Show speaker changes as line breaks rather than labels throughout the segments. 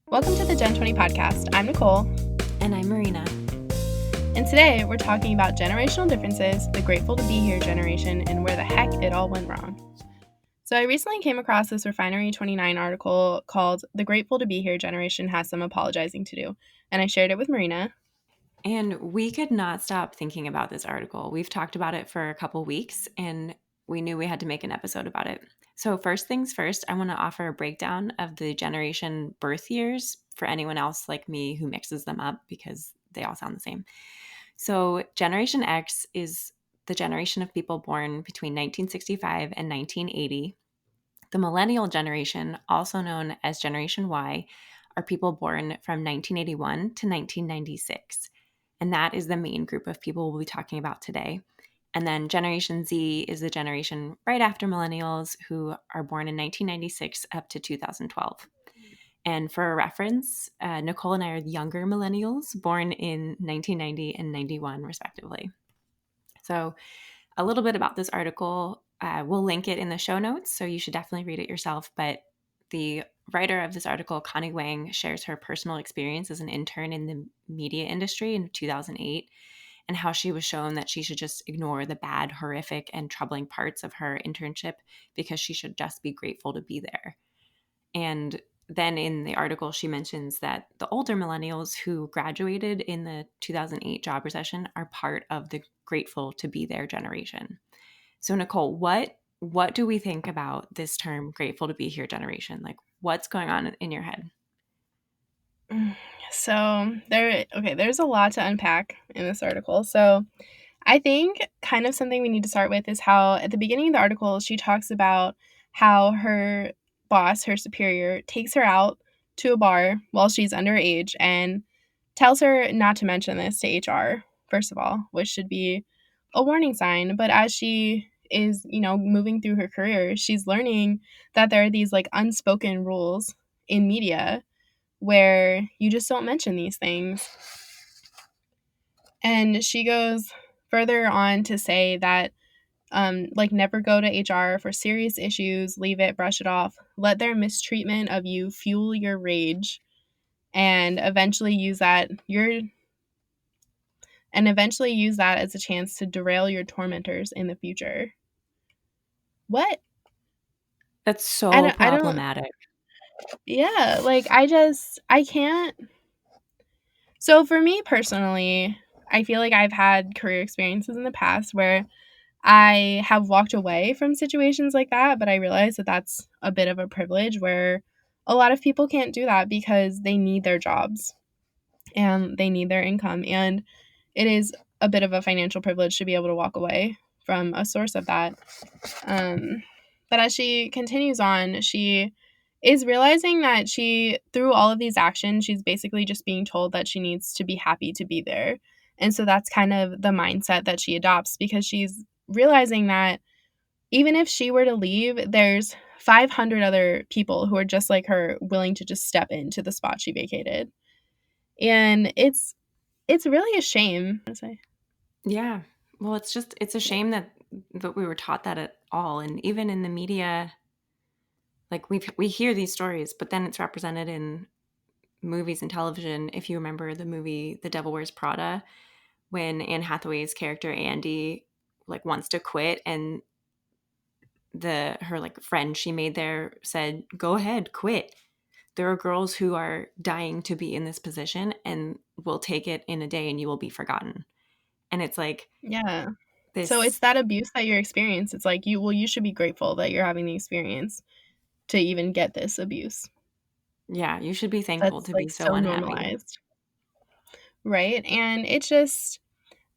Welcome to the Gen 20 podcast. I'm Nicole.
And I'm Marina.
And today we're talking about generational differences, the grateful to be here generation, and where the heck it all went wrong. So I recently came across this Refinery 29 article called The Grateful to Be Here Generation Has Some Apologizing to Do. And I shared it with Marina.
And we could not stop thinking about this article. We've talked about it for a couple weeks and we knew we had to make an episode about it. So first things first, I want to offer a breakdown of the generation birth years for anyone else like me who mixes them up because they all sound the same. So Generation X is the generation of people born between 1965 and 1980. The millennial generation, also known as Generation Y, are people born from 1981 to 1996. And that is the main group of people we'll be talking about today. And then Generation Z is the generation right after millennials who are born in 1996 up to 2012. And for a reference, Nicole and I are the younger millennials born in 1990 and 91, respectively. So a little bit about this article. We'll link it in the show notes, so you should definitely read it yourself. But the writer of this article, Connie Wang, shares her personal experience as an intern in the media industry in 2008 and how she was shown that she should just ignore the bad, horrific, and troubling parts of her internship because she should just be grateful to be there. And then in the article, she mentions that the older millennials who graduated in the 2008 job recession are part of the grateful to be there generation. So Nicole, what do we think about this term grateful to be here generation? Like what's going on in your head?
So there's a lot to unpack in this article. So I think kind of something we need to start with is how at the beginning of the article, she talks about how her boss, her superior, takes her out to a bar while she's underage and tells her not to mention this to HR, first of all, which should be a warning sign. But as she is, moving through her career, she's learning that there are these like unspoken rules in media where you just don't mention these things. And she goes further on to say that never go to HR for serious issues, leave it, brush it off, let their mistreatment of you fuel your rage, and eventually use that as a chance to derail your tormentors in the future. What?
That's so problematic.
Yeah, like I can't. So for me personally, I feel like I've had career experiences in the past where I have walked away from situations like that, but I realize that that's a bit of a privilege where a lot of people can't do that because they need their jobs and they need their income. And it is a bit of a financial privilege to be able to walk away from a source of that. But as she continues on, she is realizing that through all of these actions, she's basically just being told that she needs to be happy to be there. And so that's kind of the mindset that she adopts because she's realizing that even if she were to leave, there's 500 other people who are just like her willing to just step into the spot she vacated. And it's really a shame.
Yeah. Well, it's a shame that we were taught that at all. And even in the media, like we hear these stories, but then it's represented in movies and television. If you remember the movie The Devil Wears Prada, when Anne Hathaway's character Andy like wants to quit and her like friend she made there said, "Go ahead, quit." There are girls who are dying to be in this position and will take it in a day and you will be forgotten. And it's like,
Yeah. So it's
this,
that abuse that you're experiencing. It's like you should be grateful that you're having the experience to even get this abuse.
yeah, you should be thankful
That's
to be
like
so
so
unhappy.
normalized. Right? And it's just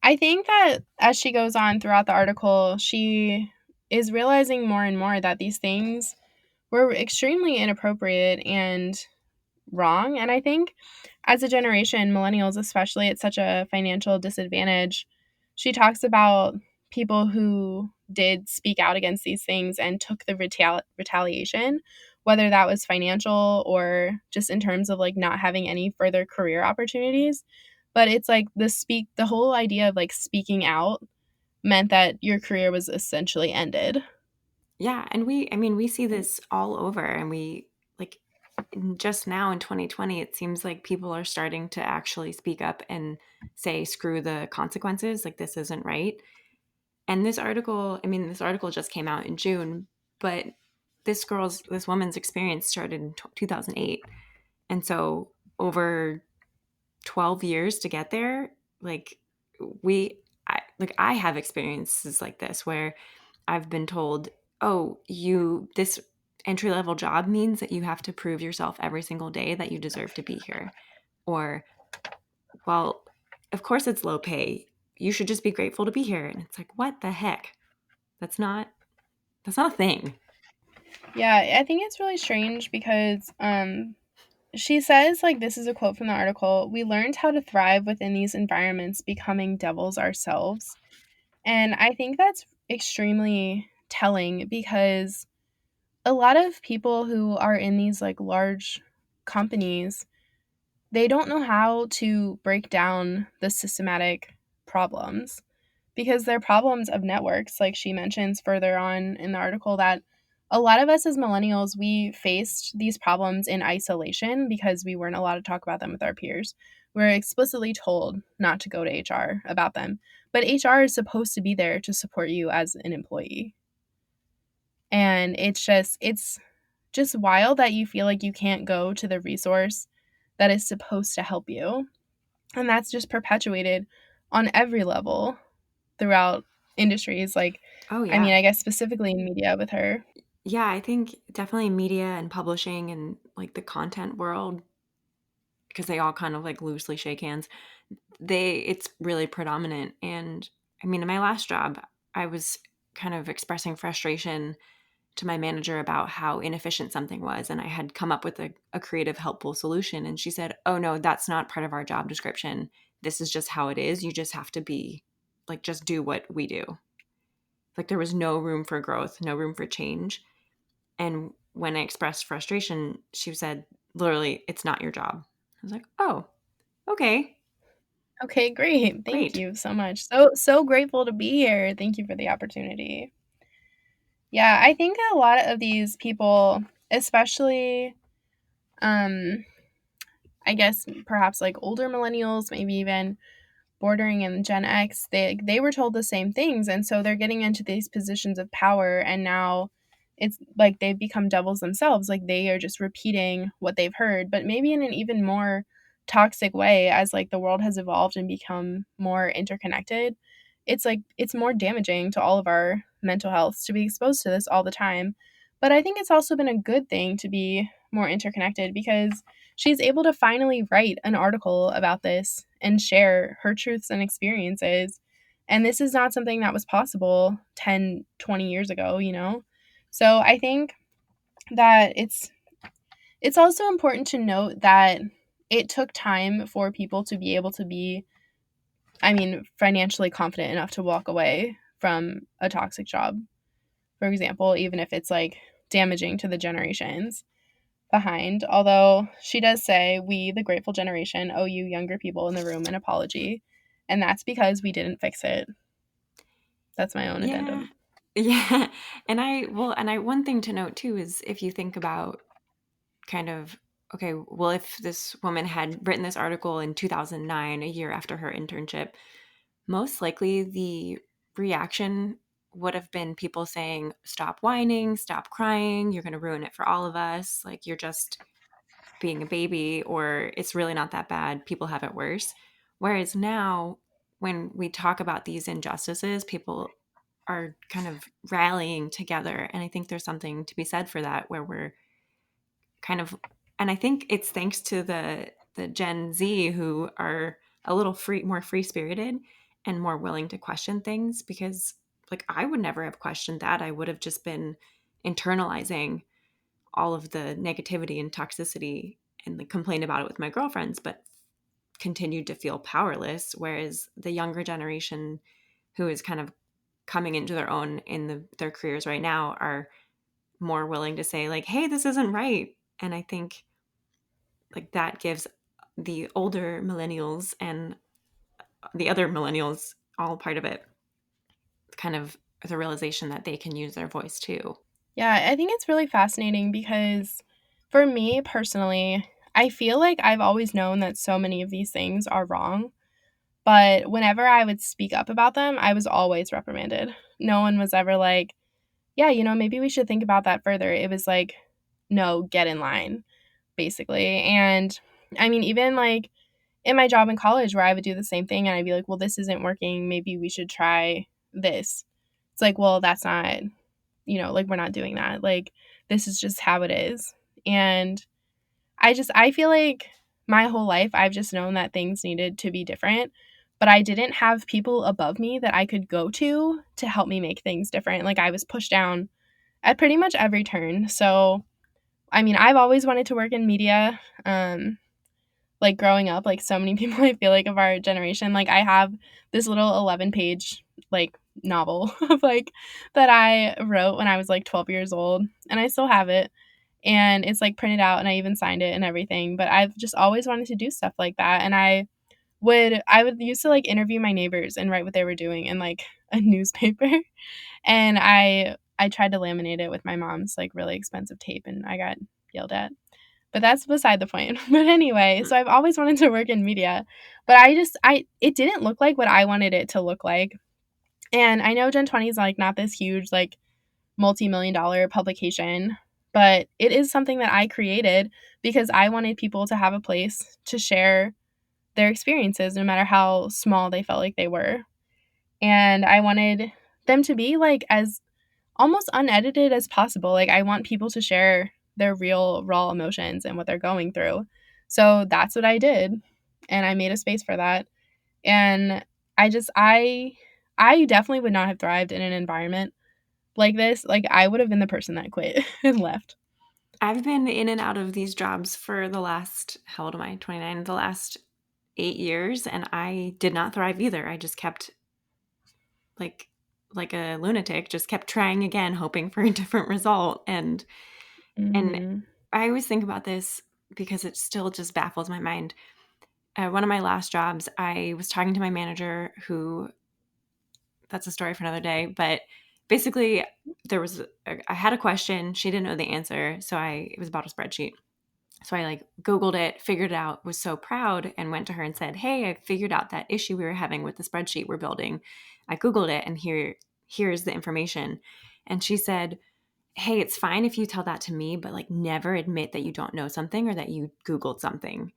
I think that as she goes on throughout the article, she is realizing more and more that these things were extremely inappropriate and wrong. And I think as a generation, millennials especially, it's such a financial disadvantage. She talks about people who did speak out against these things and took the retaliation, whether that was financial or just in terms of like not having any further career opportunities. But it's like the whole idea of like speaking out meant that your career was essentially ended.
Yeah. And we see this all over and we like, just now in 2020, it seems like people are starting to actually speak up and say, screw the consequences, like this isn't right. And this article just came out in June, but this woman's experience started in 2008. And so over 12 years to get there, like I have experiences like this where I've been told, "Oh, this entry level job means that you have to prove yourself every single day that you deserve to be here." Or, "Well, of course it's low pay. You should just be grateful to be here." And it's like, "What the heck? That's not that's not a thing."
Yeah, I think it's really strange because she says, like, this is a quote from the article: "We learned how to thrive within these environments, becoming devils ourselves." And I think that's extremely telling because a lot of people who are in these like large companies, they don't know how to break down the systematic problems because they're problems of networks. Like she mentions further on in the article that a lot of us as millennials, we faced these problems in isolation because we weren't allowed to talk about them with our peers. We're explicitly told not to go to HR about them. But HR is supposed to be there to support you as an employee. And it's just wild that you feel like you can't go to the resource that is supposed to help you. And that's just perpetuated on every level throughout industries. Like,
Oh
I mean,
yeah.
I guess specifically in media with her.
Yeah, I think definitely media and publishing and like the content world, because they all kind of like loosely shake hands. It's really predominant. And I mean, in my last job, I was kind of expressing frustration to my manager about how inefficient something was, and I had come up with a creative, helpful solution, and she said, "Oh no, that's not part of our job description. This is just how it is. You just have to be like, just do what we do." Like there was no room for growth, no room for change. And when I expressed frustration, she said, literally, "It's not your job." I was like, "Oh, okay,
Okay, great. Thank
great."
you so much. So grateful to be here. Thank you for the opportunity. Yeah, I think a lot of these people, especially I guess perhaps like older millennials, maybe even bordering in Gen X, they were told the same things, and so they're getting into these positions of power, and now it's like they've become devils themselves. Like they are just repeating what they've heard, but maybe in an even more toxic way as like the world has evolved and become more interconnected. It's like it's more damaging to all of our mental health to be exposed to this all the time. But I think it's also been a good thing to be more interconnected because she's able to finally write an article about this and share her truths and experiences. And this is not something that was possible 10, 20 years ago, you know? So I think that it's also important to note that it took time for people to be able to be, I mean, financially confident enough to walk away from a toxic job, for example, even if it's like damaging to the generations behind. Although she does say, "We, the grateful generation, owe you younger people in the room an apology." And that's because we didn't fix it. That's my own
Yeah.
addendum.
Yeah. And one thing to note too is if you think about kind of, okay, well, if this woman had written this article in 2009, a year after her internship, most likely the reaction would have been people saying, "Stop whining, stop crying, you're going to ruin it for all of us. Like, you're just being a baby," or "It's really not that bad. People have it worse." Whereas now, when we talk about these injustices, people are kind of rallying together. And I think there's something to be said for that, where we're kind of, and I think it's thanks to the Gen Z who are a little more free spirited and more willing to question things, because like I would never have questioned that. I would have just been internalizing all of the negativity and toxicity and like complained about it with my girlfriends, but continued to feel powerless. Whereas the younger generation who is kind of coming into their own in their careers right now are more willing to say like, "Hey, this isn't right." And I think like that gives the older millennials and the other millennials, all part of it, kind of the realization that they can use their voice too.
Yeah, I think it's really fascinating because For me personally, I feel like I've always known that so many of these things are wrong, but whenever I would speak up about them, I was always reprimanded. No one was ever like, "Yeah, maybe we should think about that further." It was like, "No, get in line," basically. And I mean, even like in my job in college where I would do the same thing and I'd be like, "Well, this isn't working. Maybe we should try this." It's like, "Well, that's not, like we're not doing that. Like this is just how it is." And I feel like my whole life I've just known that things needed to be different, but I didn't have people above me that I could go to help me make things different. Like I was pushed down at pretty much every turn. So, I mean, I've always wanted to work in media. Like growing up, like so many people I feel like of our generation, like I have this little 11-page like novel of like that I wrote when I was like 12 years old and I still have it and it's like printed out and I even signed it and everything, but I've just always wanted to do stuff like that and I would used to like interview my neighbors and write what they were doing in like a newspaper and I tried to laminate it with my mom's like really expensive tape and I got yelled at. But that's beside the point. But anyway, so I've always wanted to work in media, but I it didn't look like what I wanted it to look like. And I know Gen 20 is like not this huge like multi-million dollar publication, but it is something that I created because I wanted people to have a place to share their experiences no matter how small they felt like they were. And I wanted them to be like as almost unedited as possible. Like I want people to share their real raw emotions and what they're going through. So that's what I did. And I made a space for that. And I just I definitely would not have thrived in an environment like this. Like I would have been the person that quit and left.
I've been in and out of these jobs for the last, how old am I? 29, the last 8 years, and I did not thrive either. I just kept like like a lunatic, just kept trying again, hoping for a different result. And
Mhm.
I always think about this because it still just baffles my mind. One of my last jobs, I was talking to my manager who, that's a story for another day, but basically I had a question, she didn't know the answer, so it was about a spreadsheet. So I like Googled it, figured it out, was so proud, and went to her and said, "Hey, I figured out that issue we were having with the spreadsheet we're building. I Googled it and here's the information." And she said, "Hey, it's fine if you tell that to me, but like never admit that you don't know something or that you Googled something."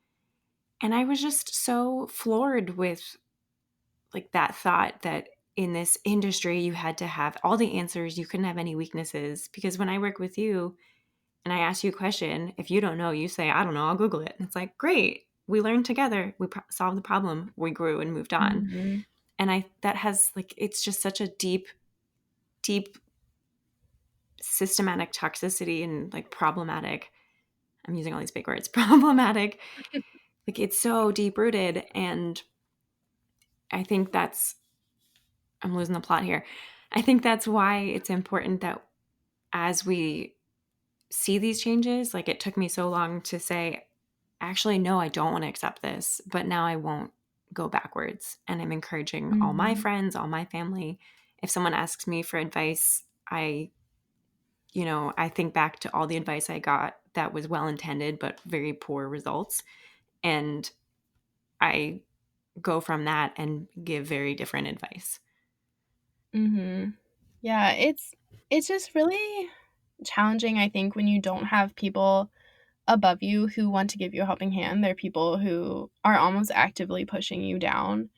And I was just so floored with like that thought that in this industry you had to have all the answers, you couldn't have any weaknesses. Because when I work with you, and I ask you a question, if you don't know, you say, "I don't know, I'll Google it." And it's like, great. We learned together. We solved the problem. We grew and moved on.
Mhm.
And that has like, it's just such a deep, deep systematic toxicity and like problematic. I'm using all these big words, problematic. Like it's so deep rooted. And I think I'm losing the plot here. I think that's why it's important that as we see these changes, like it took me so long to say, actually, no, I don't want to accept this, but now I won't go backwards. And I'm encouraging all my
Mhm.
friends, all my family. If someone asks me for advice, I think back to all the advice I got that was well intended, but very poor results. And I go from that and give very different advice.
Mhm. Yeah, it's just really challenging I think when you don't have people above you who want to give you a helping hand. They're people who are almost actively pushing you down.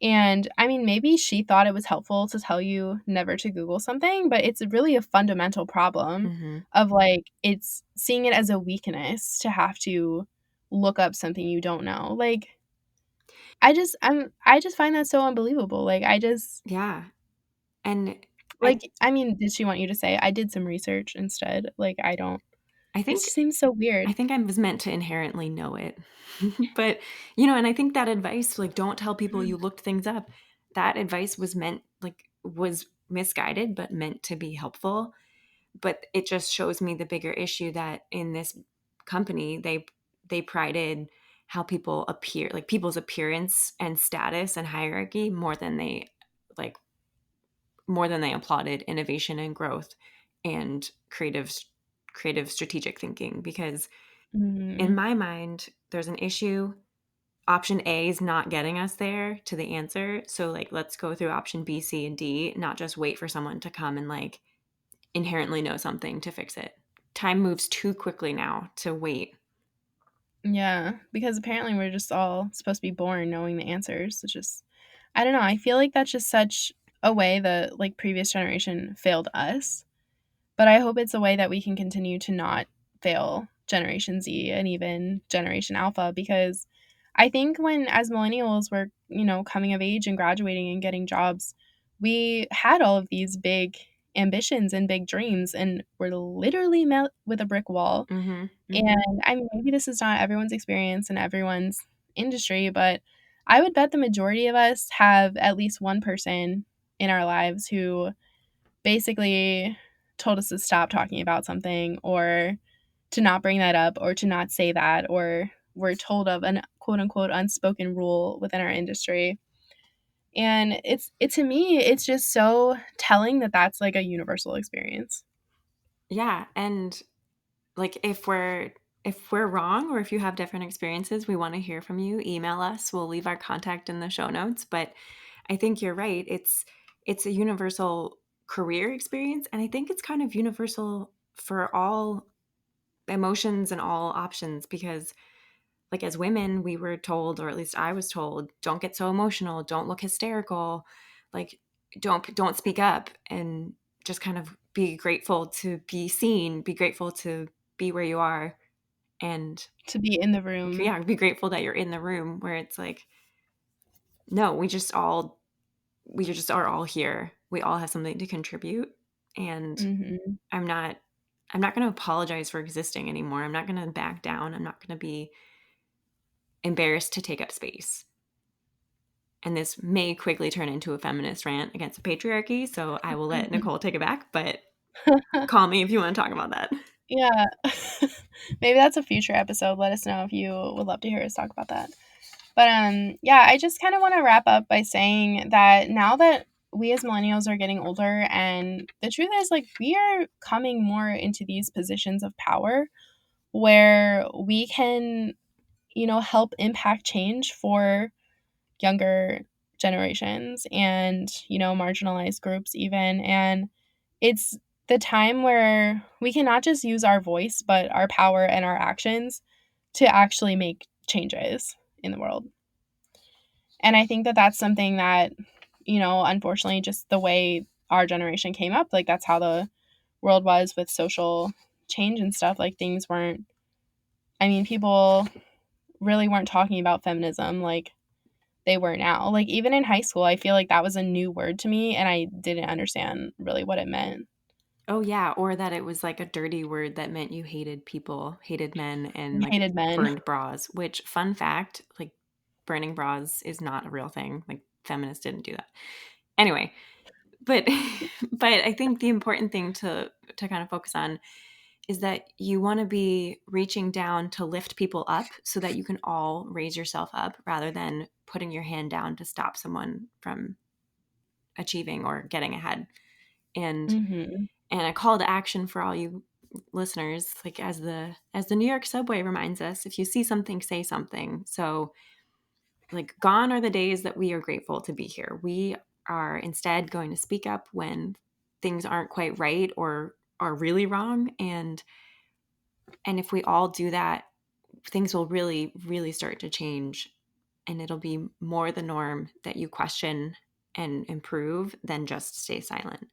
And I mean, maybe she thought it was helpful to tell you never to Google something, but it's really a fundamental problem
Hmm.
of like, it's seeing it as a weakness to have to look up something you don't know. Like, I just find that so unbelievable. Like,
Yeah. And I,
I mean, did she want you to say, I did some research instead? Like, I don't,
I
it
think
just seems so
I
weird.
think I was meant to inherently know it. But, and I think that advice, like, don't tell people you looked things up, that advice was was misguided, but meant to be helpful. But it just shows me the bigger issue that in this company, they prided how people appear, like people's appearance and status and hierarchy like, more than they applauded innovation and growth and creative creative strategic thinking, because in
Mhm.
my mind, there's an issue. Option A is not getting us there to the answer. So like, let's go through option B, C, and D, not just wait for someone to come and like inherently know something to fix it. Time moves too quickly now to wait.
Yeah, because apparently we're just all supposed to be born knowing the answers. It's just I don't know, I feel like that's just such a way that, like, previous generation failed us, but I hope it's a way that we can continue to not fail Generation Z and even Generation Alpha, because I think when as millennials were, coming of age and graduating and getting jobs, we had all of these big ambitions and big dreams and were literally met with a brick wall.
Mm-hmm. Mm-hmm.
And I mean, maybe this is not everyone's experience in everyone's industry, but I would bet the majority of us have at least one person in our lives who basically told us to stop talking about something, or to not bring that up, or to not say that, or we're told of an quote unquote unspoken rule within our industry. And to me, it's just so telling that that's like a universal experience.
Yeah. And like, if we're wrong, or if you have different experiences, we want to hear from you. Email us. We'll leave our contact in the show notes. But I think you're right. It's a universal career experience, and I think it's kind of universal for all emotions and all options, because like as women, we were told, or at least I was told, don't get so emotional, don't look hysterical, like don't speak up, and just kind of be grateful to be seen, be grateful to be where you are, and
To be in the room.
yeah, be grateful that you're in the room, where it's like, no, we just are all here. We all have something to contribute, and
Mhm.
I'm not I'm not going to apologize for existing anymore. I'm not going to back down. I'm not going to be embarrassed to take up space. And this may quickly turn into a feminist rant against the patriarchy, so I will let Nicole take it back, but call me if you want to talk about that.
Yeah. Maybe that's a future episode. Let us know if you would love to hear us talk about that. But yeah, I just kind of want to wrap up by saying that now that we as millennials are getting older, and the truth is, like, we are coming more into these positions of power where we can, help impact change for younger generations and, marginalized groups even. And it's the time where we can not just use our voice, but our power and our actions to actually make changes in the world. And I think that that's something that, unfortunately, just the way our generation came up, like, that's how the world was with social change and stuff. Like, things weren't, I mean, people really weren't talking about feminism like they were now. Like, even in high school, I feel like that was a new word to me and I didn't understand really what it meant.
Oh yeah, or that it was like a dirty word that meant you hated people, hated men, and
And
like
hated men.
burned bras, which, fun fact, like burning bras is not a real thing. Like feminists didn't do that. Anyway, but but I think the important thing to kind of focus on is that you want to be reaching down to lift people up so that you can all raise yourself up, rather than putting your hand down to stop someone from achieving or getting ahead. And
Mhm.
and a call to action for all you listeners, like as the New York subway reminds us, if you see something, say something. So like, gone are the days that we are grateful to be here. We are instead going to speak up when things aren't quite right or are really wrong. And if we all do that, things will really, really start to change. And it'll be more the norm that you question and improve than just stay silent.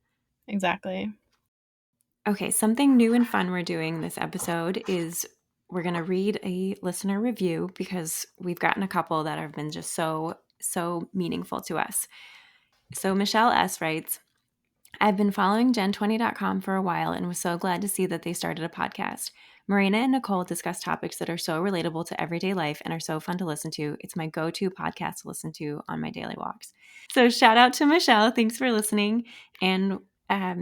Exactly.
Okay, something new and fun we're doing this episode is we're going to read a listener review, because we've gotten a couple that have been just so, so meaningful to us. So Michelle S. writes, I've been following Gen20.com for a while and was so glad to see that they started a podcast. Marina and Nicole discuss topics that are so relatable to everyday life and are so fun to listen to. It's my go-to podcast to listen to on my daily walks. So shout out to Michelle. Thanks for listening. And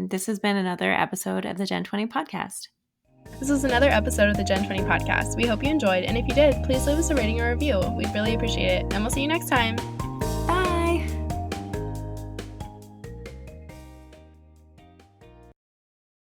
this has been another episode of the Gen 20 podcast.
This was another episode of the Gen 20 podcast. We hope you enjoyed, and if you did, please leave us a rating or review. We'd really appreciate it, and we'll see you next time.